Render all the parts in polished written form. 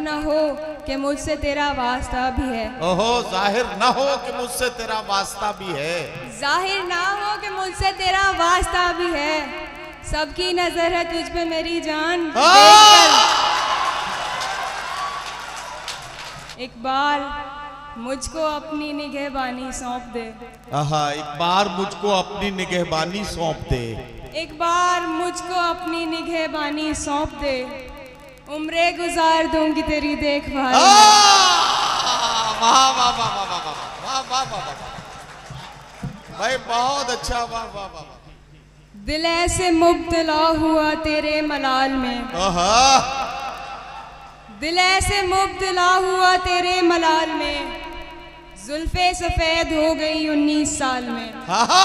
न हो कि मुझसे तेरा वास्ता भी है। ओहो, जाहिर न हो कि मुझसे तेरा वास्ता भी है। जाहिर ना हो कि मुझसे तेरा वास्ता भी है। सबकी नजर है तुझ पे मेरी जान, देखकर एक बार मुझको अपनी निगहबानी सौंप दे। आहा, एक बार मुझको अपनी निगहबानी सौंप दे। एक बार मुझको अपनी निगहबानी सौंप दे। उम्रें गुजार दूंगी तेरी देखभाल में। वाह वाह वाह वाह वाह वाह वाह वाह वाह वाह भाई, बहुत अच्छा, वाह वाह वाह। दिल ऐसे मुब्तला हुआ तेरे मलाल में। आहा, दिल ऐसे मुब्तला हुआ तेरे मलाल में। जुल्फे सफेद हो गई 19 साल में। आहा,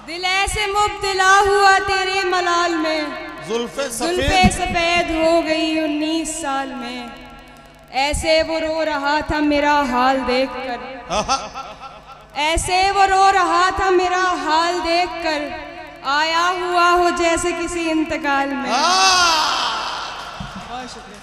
दिल ऐसे मुब्तला हुआ तेरे मलाल में। जुल्फे जुल्फे सफेद। सफेद हो गई 19 साल में। ऐसे वो रो रहा था मेरा हाल देखकर। आहा, ऐसे वो रो रहा था मेरा हाल देखकर। आया हुआ हो जैसे किसी इंतकाल में। बहुत शुक्रिया।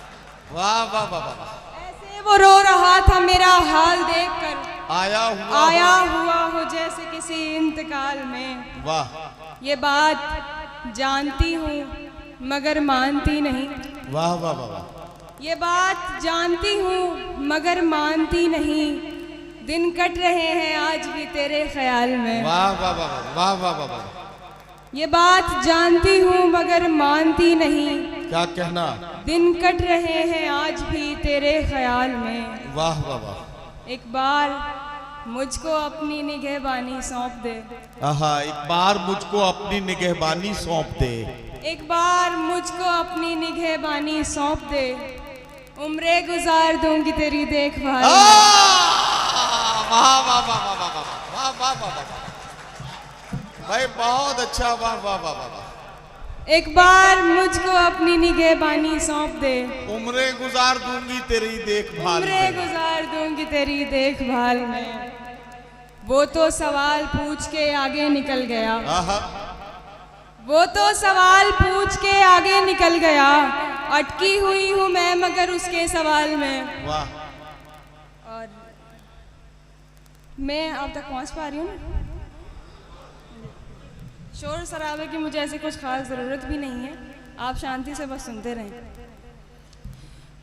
वाह वाह वाह वाह। ऐसे वो रो रहा था मेरा हाल देखकर। आया हुआ हो जैसे किसी इंतकाल में। वाह ये बात जानती हूँ मगर मानती नहीं। वाह वाह वाह वाह। ये बात जानती हूँ मगर मानती नहीं। दिन कट रहे हैं आज भी तेरे ख्याल में। वाह वाह वाह वाह वाह वाह वाह। ये बात जानती हूँ मगर मानती नहीं। क्या कहना। दिन कट रहे हैं आज भी तेरे ख्याल में। वाह वाह वाह। एक बार मुझको अपनी निगहबानी सौंप दे। आहा, एक बार मुझको अपनी निगहबानी सौंप दे। एक बार मुझको अपनी निगहबानी सौंप दे। उम्रें गुजार दूंगी तेरी देखभाल में। वाह वाह वाह वाह वाह वाह वाह वाह वाह भाई, बहुत अच्छा, वाह वाह वाह वाह। एक बार मुझको अपनी निगहबानी सौंप दे। उम्रें गुजार दूंगी तेरी देखभाल उम्रें में। गुजार दूंगी तेरी देखभाल में। वो तो सवाल पूछ के आगे निकल गया। आहा, वो तो सवाल पूछ के आगे निकल गया। अटकी हुई हूँ मैं मगर उसके सवाल में। वाह। और मैं अब तक पहुँच पा रही हूँ ना। शोर शराबे की मुझे ऐसी कुछ खास ज़रूरत भी नहीं है। आप शांति से बस सुनते रहें।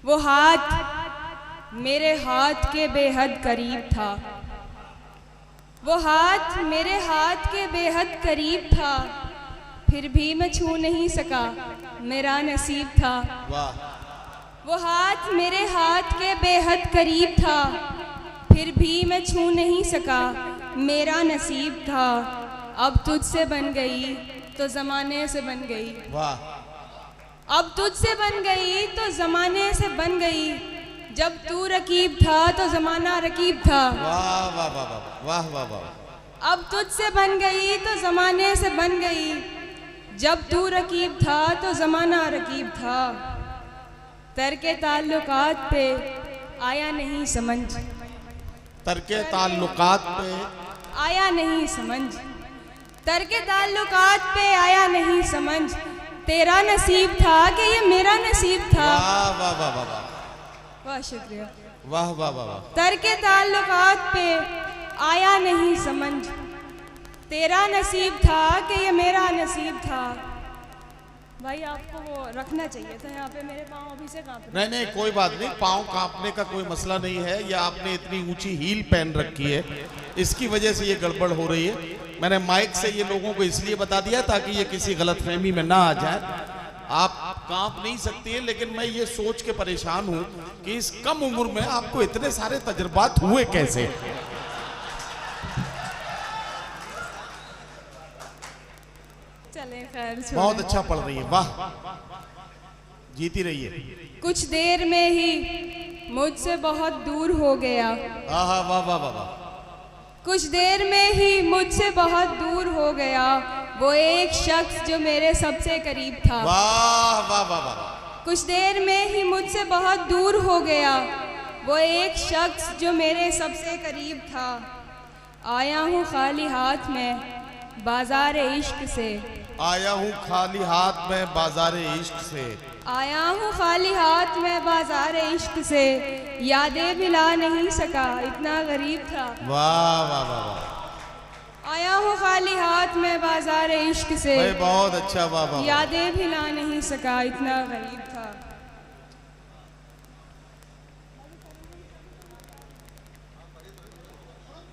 वो हाथ मेरे हाथ के बेहद करीब था। वो हाथ मेरे हाथ के बेहद करीब था। फिर भी मैं छू नहीं सका, मेरा नसीब था। वाह। वो हाथ मेरे हाथ के बेहद करीब था। फिर भी मैं छू नहीं सका, मेरा नसीब था। अब तुझसे बन गई तो ज़माने से बन गई। वाह। अब तुझसे बन गई तो ज़माने से बन गई। जब तू रकीब था तो ज़माना रकीब था। वाह वाह वाह वाह वाह वाह वाह। अब तुझसे बन गई तो ज़माने से बन गई। जब तू रकीब था तो ज़माना रकीब था। तरके ताल्लुकात पे आया नहीं समझ। तरके ताल्लुकात पे आया नहीं समझ। तरके ताल्लुकात पे आया नहीं समझ। तेरा नसीब था कि ये मेरा नसीब था। वाह वाह वाह वाह वाह। बहुत शुक्रिया। वाह वाह वाह वाह। तरके ताल्लुकात पे आया नहीं समझ। तेरा नसीब था कि ये मेरा नसीब था। भाई आपको वो रखना चाहिए था यहाँ पे। मेरे पाँव अभी से कांप रहे हैं। नहीं नहीं, कोई बात नहीं, पाँव कांपने का कोई मसला नहीं है। या आपने इतनी ऊंची हील पहन रखी है, इसकी वजह से ये गड़बड़ हो रही है। मैंने माइक से ये लोगों को इसलिए बता दिया ताकि ये किसी गलतफहमी में ना आ जाए। आप कांप नहीं सकती है, लेकिन मैं ये सोच के परेशान हूँ कि इस कम उम्र में आपको इतने सारे तजुर्बात हुए कैसे। चले खैर छोड़ें। बहुत अच्छा पढ़ रही है, वाह, जीती रही है। कुछ देर में ही मुझसे बहुत दूर हो गया। आहा, वाह वाह वाह वाह। कुछ देर में ही मुझसे बहुत दूर हो गया वो एक शख्स जो मेरे सबसे करीब था। वाह वाह वाह वाह। कुछ देर में ही मुझसे बहुत दूर हो गया वो एक शख्स जो मेरे सबसे करीब था। आया हूँ खाली हाथ में बाजार इश्क से, आया हूँ खाली हाथ में बाजारे इश्क से। आया हूँ खाली हाथ में बाजार इश्क से, यादें भुला नहीं सका इतना गरीब था। वाह वाह वाह वाह। आया हूँ खाली हाथ में बाजार इश्क से, भाई बहुत अच्छा, वाह वाह। यादें भुला नहीं सका इतना गरीब था।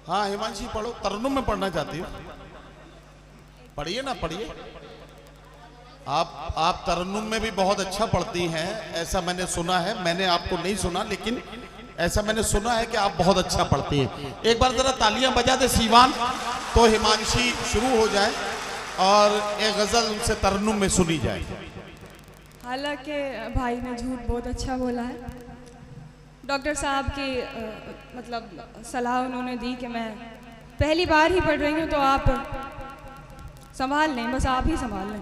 हाँ हिमांशी पढ़ो, तरन्नुम में पढ़ना चाहती हो पढ़िए ना, पढ़िए। आप तरन्नुम में भी बहुत अच्छा पढ़ती हैं, ऐसा मैंने सुना है। मैंने आपको नहीं सुना, लेकिन ऐसा मैंने सुना है कि आप बहुत अच्छा पढ़ती हैं। एक बार जरा तालियां बजा दे सीवान, तो हिमांशी शुरू हो जाए और एक गजल उनसे तरन्नुम में सुनी जाए। हालांकि भाई ने झूठ बहुत अच्छा बोला है। डॉक्टर साहब की मतलब सलाह उन्होंने दी कि मैं पहली बार ही पढ़ रही हूँ, तो आप संभाल लें, बस आप ही संभाल लें।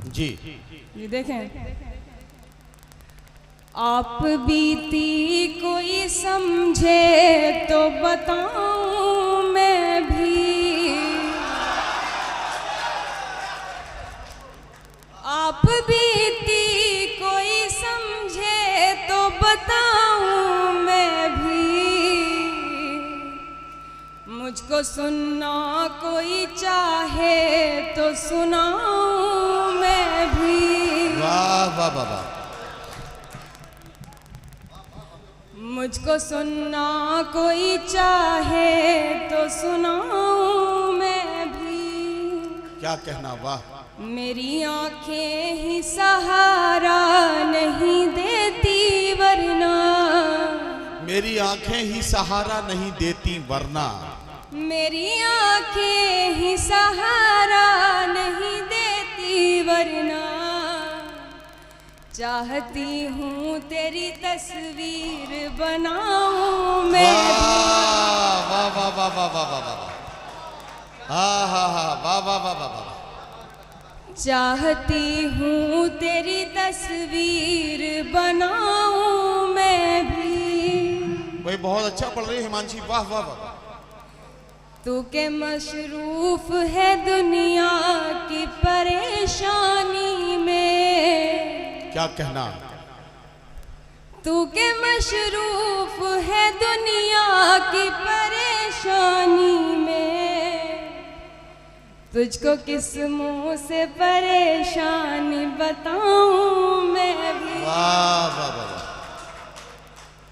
जी ये देखें, आप बीती कोई समझे तो बताऊं मैं भी, आप बीती कोई समझे तो बताऊं मैं भी, मुझको सुनना कोई चाहे तो सुनाऊं मैं भी। वाह वाह वाह वाह। मुझको सुनना कोई चाहे तो सुनाऊं मैं भी। क्या कहना, वाह। मेरी आंखें ही सहारा नहीं देती वरना, मेरी आंखें ही सहारा नहीं देती वरना, मेरी आंखें ही सहारा नहीं देती वरना, चाहती हूँ तेरी तस्वीर बनाऊं मैं। वाह वाह वाह वाह वाह वाह वाह वाह। हाँ हाँ हाँ, वाह वाह वाह वाह वाह। चाहती हूँ तेरी तस्वीर बनाऊं मैं भी। वही बहुत अच्छा पढ़ रही है हिमांशी, वाह वाह वाह। तू के मशरूफ है दुनिया की परेशानी में, क्या कहना, तू के मशरूफ है दुनिया की परेशानी में, तुझको किस मुंह से परेशानी बताऊं मैं भी। वाह वाह वाह।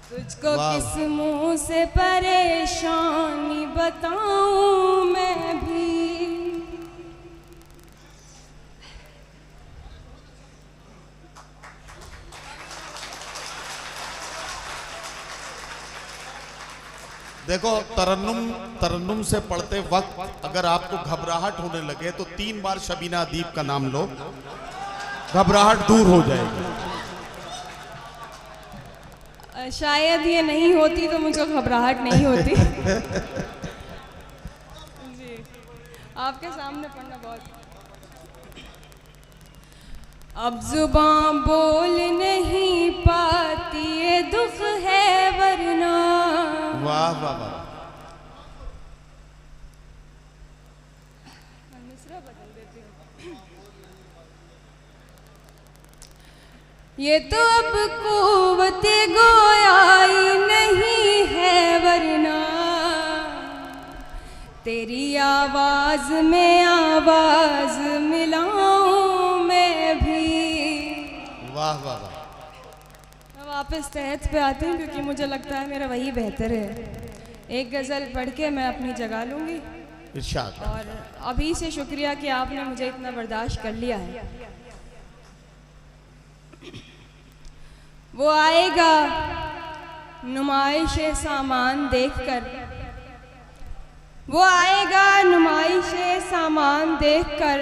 तुझको किस मुंह से परेशानी बताऊं मैं भी। देखो, तरन्नुम से पढ़ते वक्त अगर आपको घबराहट होने लगे तो 3 बार शबीना अदीब का नाम लो, घबराहट दूर हो जाएगी। शायद ये नहीं होती तो मुझको घबराहट नहीं होती। जी, आपके सामने पढ़ना बहुत। अब जुबां बोल नहीं पाती ये दुख है वरना। वाह वाह वाह। मिसरा बदल देती हूँ। ये तो अब कुव्वते गोयाई नहीं है वरना, तेरी आवाज में आवाज मिलाऊं मैं भी। वाह वाह वाह। मैं वापस तहत पे आती हूँ क्योंकि मुझे लगता है मेरा वही बेहतर है। एक गज़ल पढ़ के मैं अपनी जगह लूँगी। इरशाद। और अभी से शुक्रिया कि आपने मुझे इतना बर्दाश्त कर लिया है। वो आएगा नुमाइश सामान देखकर, वो आएगा नुमाइश सामान देखकर,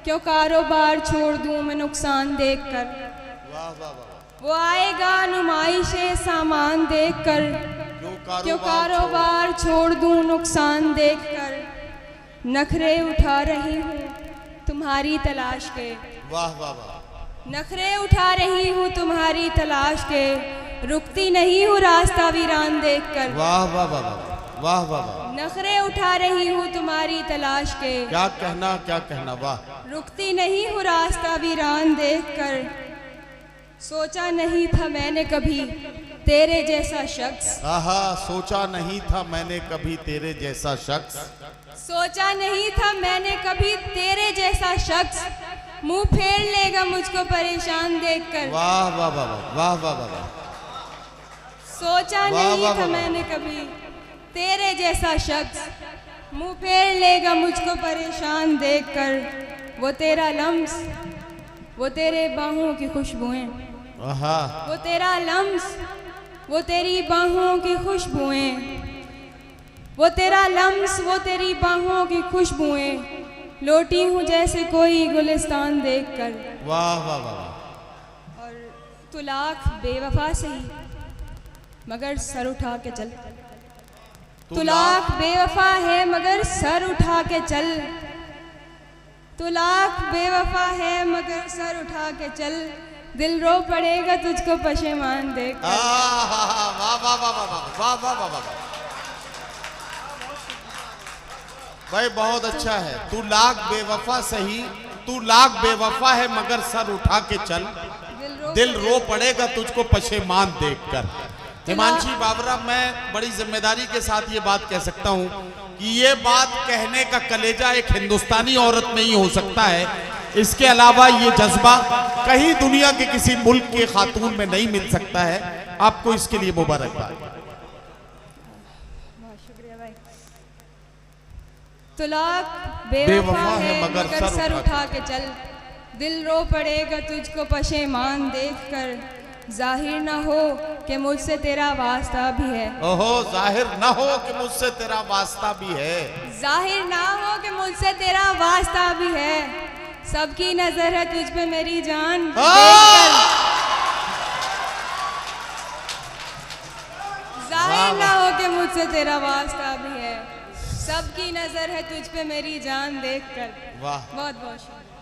क्यों कारोबार छोड़ दूं मैं नुकसान देखकर। वाह वाह वाह। वो आएगा नुमाइश सामान देखकर, क्यों कारोबार छोड़ दूं नुकसान देखकर, नखरे उठा रही हूँ तुम्हारी तलाश के। वाह वाह वाह। नखरे उठा रही हूँ तुम्हारी तलाश के, रुकती नहीं हूँ रास्ता वीरान देखकर। वाह वाह वाह वाह। वाह वाह वाह, नखरे उठा रही हूँ तुम्हारी तलाश के, क्या कहना, वाह। रुकती नहीं हूँ रास्ता वीरान देखकर, सोचा नहीं था मैंने कभी तेरे जैसा शख्स, आहा, सोचा नहीं था मैंने कभी तेरे जैसा शख्स, सोचा नहीं था मैंने कभी तेरे जैसा शख्स, मुंह फेर लेगा मुझको परेशान देखकर। वाह वाह वाह वाह वाह वाह वाह वाह, सोचा वाह, नहीं वाह, था वाह। मैंने कभी तेरे जैसा शख्स, मुंह फेर लेगा मुझको परेशान देखकर। वो तेरा लम्स, वो तेरे बाहों की खुशबुएं, आहा, वो तेरा लम्स, वो तेरी बाहों की खुशबुएं, वो तेरा लम्स, वो तेरी बाहों की खुशबुएं, लौटी हूँ जैसे कोई गुलिस्तान देखकर। वाह वाह वाह वाह, और तू लाख बेवफा सही मगर सर उठा के चल, तू लाख बेवफा है मगर सर उठा के चल, तू लाख बेवफा है मगर सर उठा के चल, दिल रो पड़ेगा तुझको पशेमान देखकर। आहा, वाह वाह वाह वाह वाह वाह वाह वाह वाह, भाई बहुत अच्छा है। तू लाख बेवफा सही, तू लाख बेवफा है मगर सर उठा के चल, दिल रो पड़ेगा तुझको पशेमान देखकर। हिमांशी बाबरा, मैं बड़ी जिम्मेदारी के साथ ये बात कह सकता हूँ कि ये बात कहने का कलेजा एक हिंदुस्तानी औरत में ही हो सकता है, इसके अलावा ये जज्बा कहीं दुनिया के किसी मुल्क के खातून में नहीं मिल सकता है। आपको इसके लिए मुबारकबाद। तू लाख बेवफा है मगर सर उठा के चल, दिल रो पड़ेगा तुझको पशेमान देखकर, जाहिर ना हो कि मुझसे तेरा वास्ता भी है, ओहो, जाहिर ना हो कि मुझसे तेरा वास्ता भी है, जाहिर ना हो कि मुझसे तेरा वास्ता भी है, सबकी नजर है तुझ पे मेरी जान देखकर, जाहिर ना हो कि मुझसे तेरा वास्ता भी है, सबकी नजर है तुझ पे मेरी जान देखकर। वाह, बहुत बहुत शुक्रिया।